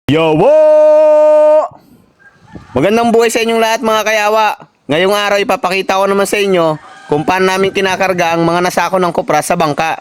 Yo! Magandang buhay sa inyong lahat mga kayawa. Ngayong araw ipapakita ko naman sa inyo kung paano namin kinakarga ang mga nasako ng kopra sa bangka.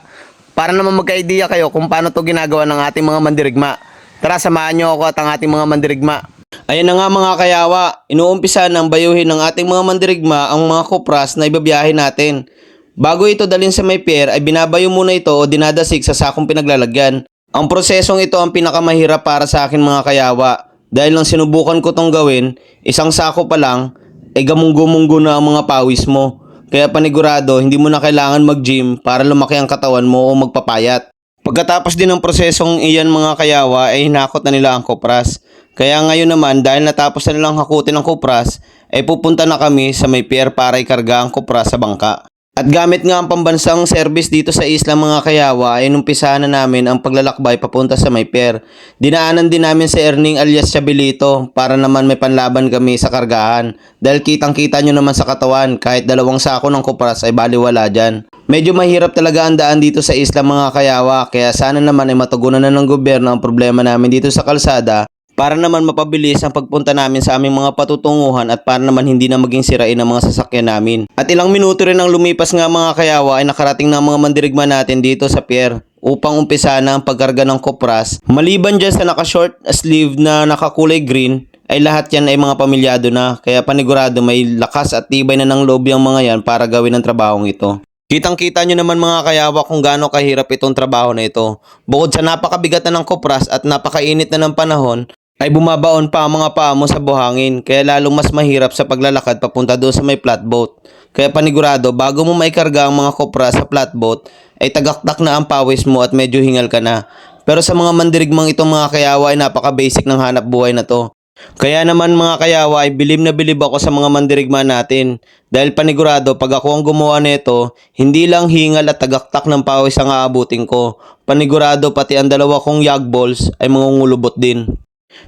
Para naman magka-idea kayo kung paano to ginagawa ng ating mga mandirigma. Tara, samahan nyo ako at ang ating mga mandirigma. Ayan na nga mga kayawa, inuumpisa ng bayuhin ng ating mga mandirigma ang mga kopras na ibabiyahe natin. Bago ito dalhin sa may pier ay binabayo muna ito o dinadasig sa sakong pinaglalagyan. Ang prosesong ito ang pinakamahirap para sa akin mga kayawa. Dahil nang sinubukan ko tong gawin, isang sako pa lang, ay gamunggo-munggo na ang mga pawis mo. Kaya panigurado, hindi mo na kailangan mag-gym para lumaki ang katawan mo o magpapayat. Pagkatapos din ng prosesong iyan mga kayawa, ay hinakot na nila ang kopras. Kaya ngayon naman, dahil natapos na nilang hakutin ang kopras, ay pupunta na kami sa may pier para ikarga ang kopras sa bangka. At gamit nga ang pambansang service dito sa isla mga kayawa ay inumpisahan na namin ang paglalakbay papunta sa may pier. Dinaanan din namin si Erning alias Chabelito para naman may panlaban kami sa kargahan. Dahil kitang kita nyo naman sa katawan kahit 2 sako ng kopras ay baliwala dyan. Medyo mahirap talaga ang daan dito sa isla mga kayawa kaya sana naman ay matugunan na ng gobyerno ang problema namin dito sa kalsada. Para naman mapabilis ang pagpunta namin sa aming mga patutunguhan at para naman hindi na maging sirain ang mga sasakyan namin. At ilang minuto rin ang lumipas nga mga kayawa ay nakarating na ang mga mandirigma natin dito sa pier upang umpisa na ang pagkarga ng kopras. Maliban dyan sa naka-short sleeve na nakakulay green, ay lahat yan ay mga pamilyado na kaya panigurado may lakas at tibay na ng loob yung mga yan para gawin ang trabahong ito. Kitang-kita nyo naman mga kayawa kung gaano kahirap itong trabaho na ito. Bukod sa napakabigat na ng kopras at napakainit na ng panahon, ay bumabaon pa ang mga paa mo sa buhangin kaya lalong mas mahirap sa paglalakad papunta doon sa may flatboat. Kaya panigurado bago mo maikarga ang mga kopra sa flatboat ay tagaktak na ang pawis mo at medyo hingal ka na. Pero sa mga mandirigmang itong mga kayawa ay napaka-basic ng hanap buhay na to. Kaya naman mga kayawa ay bilib na bilib ako sa mga mandirigma natin. Dahil panigurado pag ako ang gumawa nito, hindi lang hingal at tagaktak ng pawis ang aabutin ko. Panigurado pati ang 2 kong yag balls ay mangungulubot din.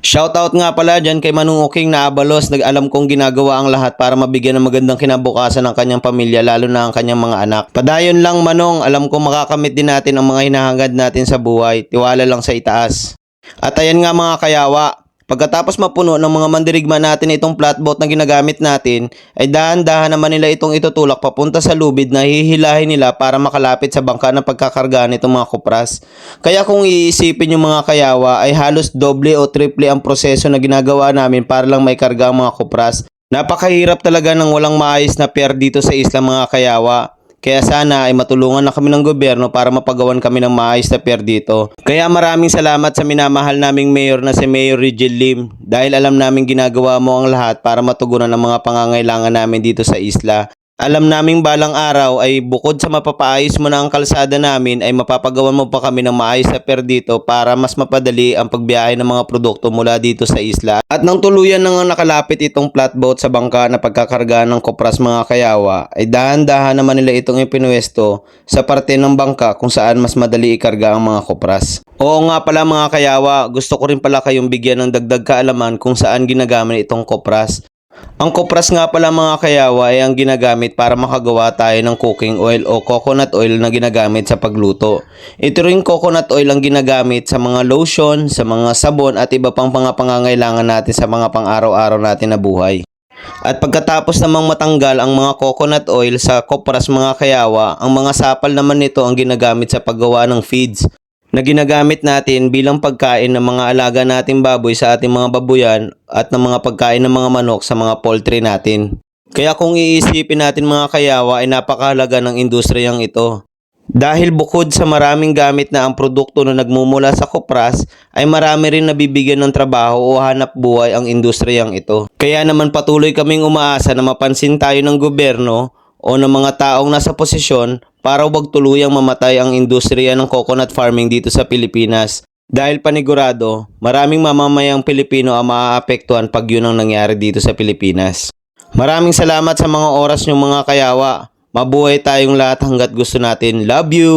Shoutout nga pala dyan kay Manung Uking na Abalos, nag-alam kong ginagawa ang lahat para mabigyan ng magandang kinabukasan ng kanyang pamilya lalo na ang kanyang mga anak. Padayon lang Manong, alam kong makakamit din natin ang mga hinahangad natin sa buhay, tiwala lang sa itaas. At ayan nga mga kayawa, pagkatapos mapuno ng mga mandirigma natin itong flatboat na ginagamit natin, ay dahan-dahan naman nila itong itutulak papunta sa lubid na hihilahin nila para makalapit sa bangka ng pagkakargaan nitong mga kopras. Kaya kung iisipin yung mga kayawa ay halos doble o triple ang proseso na ginagawa namin para lang may karga ang mga kopras. Napakahirap talaga ng walang maayos na pier dito sa isla mga kayawa. Kaya sana ay matulungan na kami ng gobyerno para mapagawan kami ng maayos na pier dito. Kaya maraming salamat sa minamahal naming mayor na si Mayor Rigel Lim dahil alam namin ginagawa mo ang lahat para matugunan ang mga pangangailangan namin dito sa isla. Alam naming balang araw ay bukod sa mapapaayos mo na ang kalsada namin ay mapapagawan mo pa kami ng maayos na pier dito para mas mapadali ang pagbiyahe ng mga produkto mula dito sa isla. At nang tuluyan nang nakalapit itong flatboat sa bangka na pagkakargaan ng kopras mga kayawa ay dahan-dahan naman nila itong ipinuwesto sa parte ng bangka kung saan mas madali ikarga ang mga kopras. Oo nga pala mga kayawa, gusto ko rin pala kayong bigyan ng dagdag kaalaman kung saan ginagamit itong kopras. Ang kopras nga pala mga kayawa ay ang ginagamit para makagawa tayo ng cooking oil o coconut oil na ginagamit sa pagluto. Ito ring coconut oil ang ginagamit sa mga lotion, sa mga sabon at iba pang pangangailangan natin sa mga pang-araw-araw natin na buhay. At pagkatapos namang matanggal ang mga coconut oil sa kopras mga kayawa, ang mga sapal naman nito ang ginagamit sa paggawa ng feeds na ginagamit natin bilang pagkain ng mga alaga nating baboy sa ating mga babuyan at ng mga pagkain ng mga manok sa mga poultry natin. Kaya kung iisipin natin mga kayawa ay napakahalaga ng industriyang ito. Dahil bukod sa maraming gamit na ang produkto na nagmumula sa kopras, ay marami rin nabibigyan ng trabaho o hanap buhay ang industriyang ito. Kaya naman patuloy kaming umaasa na mapansin tayo ng gobyerno o ng mga taong nasa posisyon para huwag tuluyang mamatay ang industriya ng coconut farming dito sa Pilipinas. Dahil panigurado, maraming mamamayang Pilipino ang maaapektuhan pag yun ang nangyari dito sa Pilipinas. Maraming salamat sa mga oras nyo mga kayawa. Mabuhay tayong lahat hanggat gusto natin. Love you!